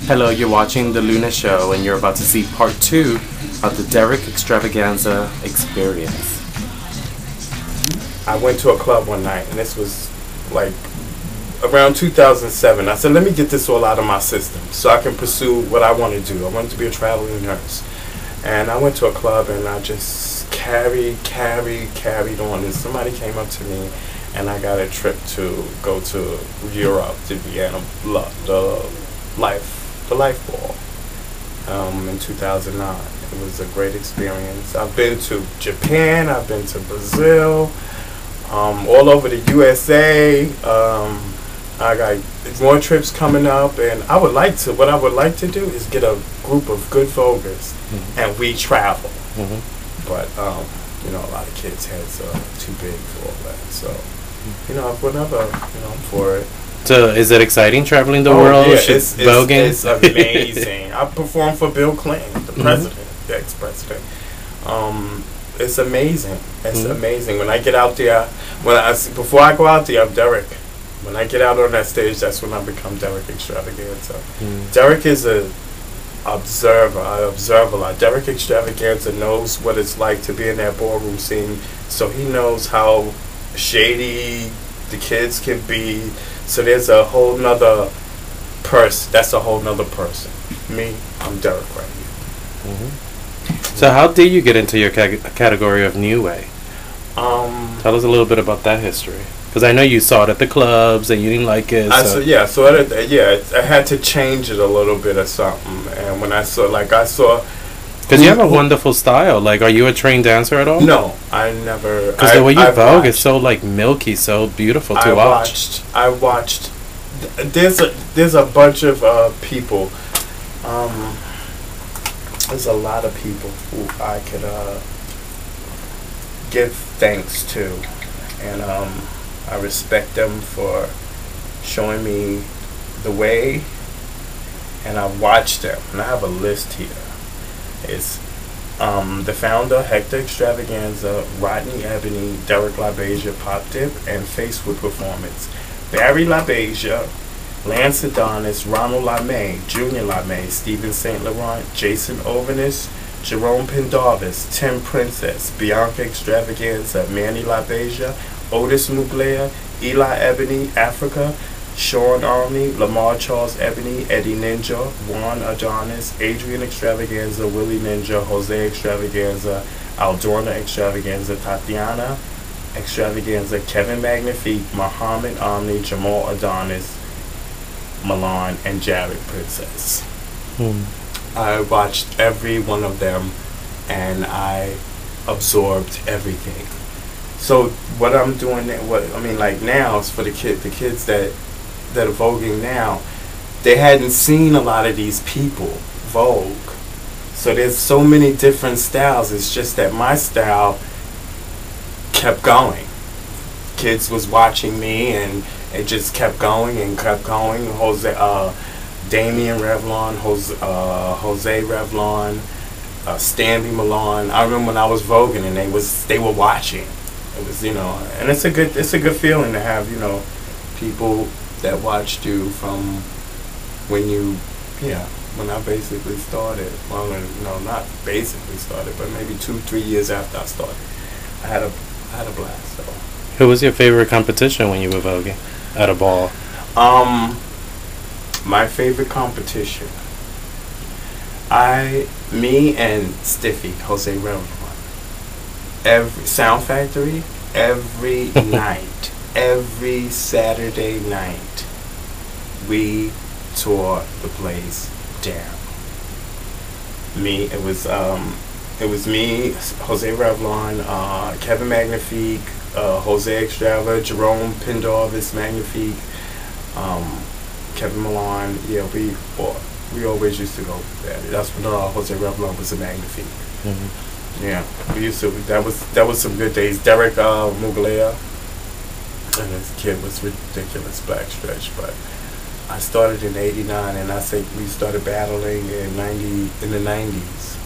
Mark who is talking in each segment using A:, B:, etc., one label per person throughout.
A: Hello, you're watching The Luna Show, and you're about to see part 2 of the Derrick Xtravaganza experience.
B: I went to a club one night, and this was like around 2007. I said, let me get this all out of my system so I can pursue what I want to do. I wanted to be a traveling nurse. And I went to a club, and I just carried on. And somebody came up to me, and I got a trip to go to Europe, to Vienna, the Life Ball in 2009. It was a great experience. I've been to Japan, I've been to Brazil, all over the USA. I got more trips coming up, and what I would like to do is get a group of good Voguers, and we travel. But a lot of kids' heads are too big for all that. So, whenever, I'm for it.
A: So, is it exciting traveling the world?
B: Yeah, it's amazing. I performed for Bill Clinton, the president, the ex-president. It's amazing. It's amazing. When I get out there, before I go out there, I'm Derrick. When I get out on that stage, that's when I become Derrick Xtravaganza. Derrick is an observer. I observe a lot. Derrick Xtravaganza knows what it's like to be in that ballroom scene, so he knows how shady the kids can be. So there's a whole nother person. That's a whole nother person. Me, I'm Derrick right here.
A: So how did you get into your category of New Way? Tell us a little bit about that history. Because I know you saw it at the clubs and you didn't like it.
B: I had to change it a little bit or something. And when I saw.
A: Because you have a wonderful style. Like, are you a trained dancer at all?
B: No, I never.
A: Because the way you Vogue is so, like, milky, so beautiful to watch.
B: I watched. There's a bunch of people. There's a lot of people who I could give thanks to. And I respect them for showing me the way. And I watched them. And I have a list here. It's the founder, Hector Xtravaganza, Rodney Ebony, Derrick LaBeija, Pop Dip, and Facebook Performance. Barry LaBeija, Lance Adonis, Ronald LaMay, Junior LaMay, Stephen St. Laurent, Jason Ovanis, Jerome Pendarvis, Tim Princess, Bianca Xtravaganza, Manny LaBeija, Otis Mugler, Eli Ebony, Africa, Sean Army, Lamar Charles Ebony, Eddie Ninja, Juan Adonis, Adrian Xtravaganza, Willie Ninja, Jose Xtravaganza, Aldorna Xtravaganza, Tatiana Xtravaganza, Kevin Magnifique, Muhammad Omni, Jamal Adonis, Milan, and Jared Princess. I watched every one of them, and I absorbed everything. So what I'm doing, now is for the kids that are voguing now. They hadn't seen a lot of these people vogue, so there's so many different styles. It's just that my style kept going. Kids was watching me, and it just kept going and kept going. Damien Revlon, Jose Revlon, Stanley Milan. I remember when I was voguing, and they were watching. It was, and it's a good feeling to have, people that watched you from when I basically started. Well, no, not basically started, but maybe 2-3 years after I started. I had a blast. So.
A: Who was your favorite competition when you were voguing at a ball?
B: My favorite competition. Me and Stiffy, Jose Revlon. Every Sound Factory, every night, every Saturday night, we tore the place down. It was me, Jose Revlon, Kevin Magnifique, Jose Xtrava, Jerome Pendarvis Magnifique, Kevin Milan. Yeah, we always used to go there. That's when Jose Revlon was a Magnifique. Yeah, we used to. That was some good days. Derrick Mugler, and this kid was ridiculous, Black Stretch. But I started in '89, and I think we started battling in the '90s,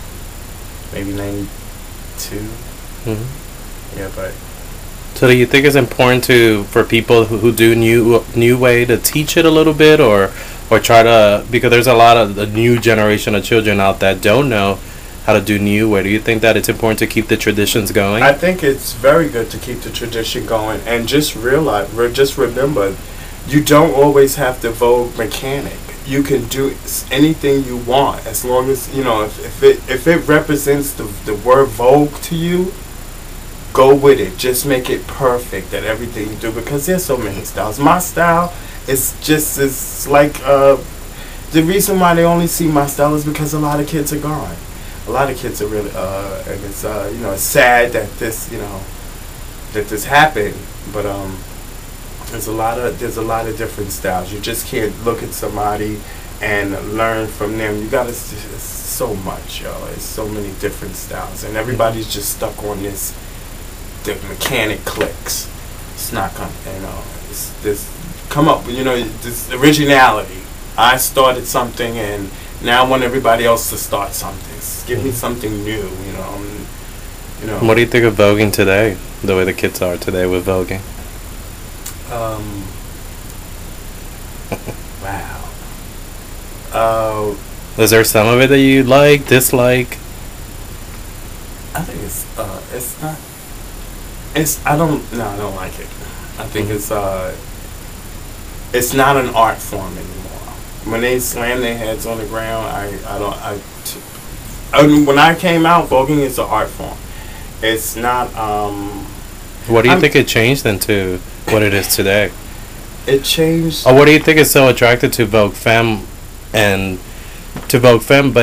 B: maybe '92. Yeah, but
A: So do you think it's important for people who do new way to teach it a little bit, or try to, because there's a lot of the new generation of children out that don't know how to do new way. Do you think that it's important to keep the traditions going?
B: I think it's very good to keep the tradition going, and just remember, you don't always have to Vogue mechanic. You can do anything you want, as long as, you know, if it represents the word Vogue to you, go with it. Just make it perfect at everything you do, because there's so many styles. My style is just, it's like, the reason why they only see my style is because a lot of kids are gone. A lot of kids are really, and it's, you know, it's sad that this, you know, that this happened, but there's a lot of different styles. You just can't look at somebody and learn from them. You gotta, it's so much, yo. It's so many different styles, and everybody's just stuck on this. The mechanic clicks. It's not gonna, you know. It's this come up, you know, this originality. I started something, and now I want everybody else to start something. Give me something new, you know. You know.
A: What do you think of voguing today? The way the kids are today with voguing.
B: Wow.
A: Is there some of it that you like, dislike?
B: I think it's not. I don't like it. I think it's not an art form anymore. When they slam their heads on the ground, when I came out, voguing is an art form. It's not.
A: What do you think it changed into what it is today?
B: It changed.
A: Or what do you think is so attracted to Vogue Femme but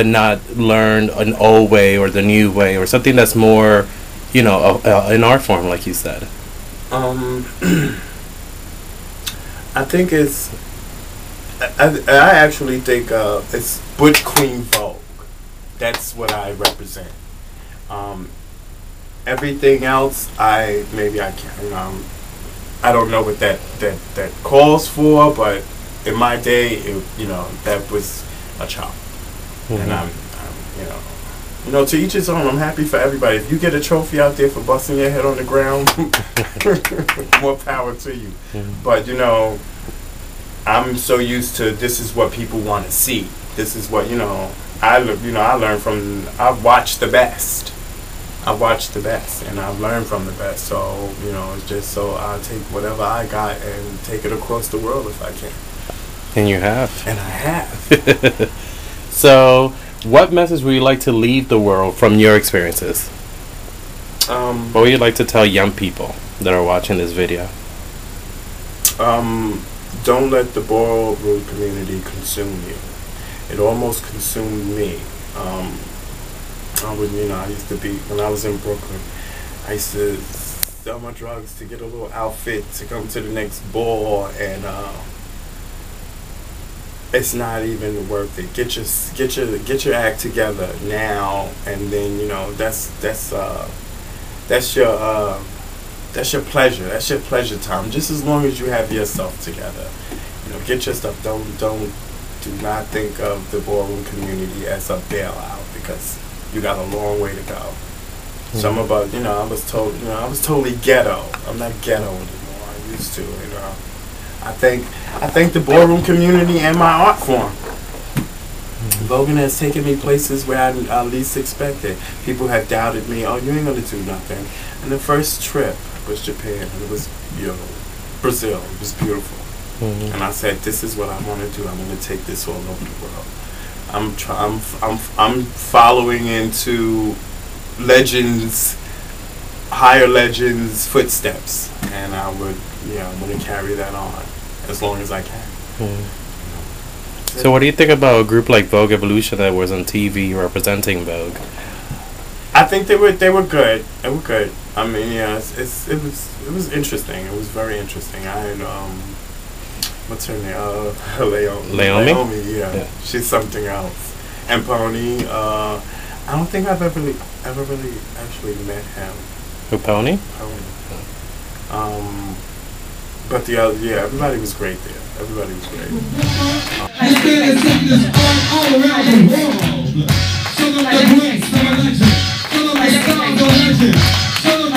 A: not learn an old way or the new way or something that's more, you know, an art form, like you said?
B: I think it's. I actually think it's Butch Queen Vogue. That's what I represent. Everything else, I can't. I don't know what that calls for, but in my day, that was a chop. Mm-hmm. And I'm to each his own. I'm happy for everybody. If you get a trophy out there for busting your head on the ground, more power to you. Mm-hmm. But I'm so used to, this is what people want to see. This is what I learned from. I've watched the best. and I've learned from the best. So it's just so I'll take whatever I got and take it across the world if I can.
A: And you have.
B: And I have.
A: So, what message would you like to leave the world from your experiences? What would you like to tell young people that are watching this video?
B: Don't let the ballroom community consume you. It almost consumed me. I used to be, when I was in Brooklyn, I used to sell my drugs to get a little outfit to come to the next ball, and it's not even worth it. Get your act together now, and then that's your pleasure. That's your pleasure time. Just as long as you have yourself together, get your stuff. Do not think of the ballroom community as a bailout, because you got a long way to go. Mm-hmm. Some about I was totally ghetto. I'm not ghetto anymore. I used to. I thank the ballroom community and my art form. Mm-hmm. Voguing has taken me places where I least expected. People have doubted me. Oh, you ain't gonna do nothing. And the first trip was Japan, and it was Brazil. It was beautiful. Mm-hmm. And I said, this is what I want to do. I'm going to take this all over the world. I'm following into higher legends' footsteps, and I'm going to carry that on as long as I can.
A: Mm-hmm. So what do you think about a group like Vogue Evolution that was on TV representing Vogue?
B: I think they were good. They were good. I mean, yeah, it was interesting. It was very interesting. I had what's her name? Leomi. Yeah, she's something else. And Pony. I don't think I've ever really actually met him.
A: Who, Pony?
B: Pony. But everybody was great there. Everybody was great.
C: All around the world. Some of the greats, some of legends. Some of the stars are legends. Some of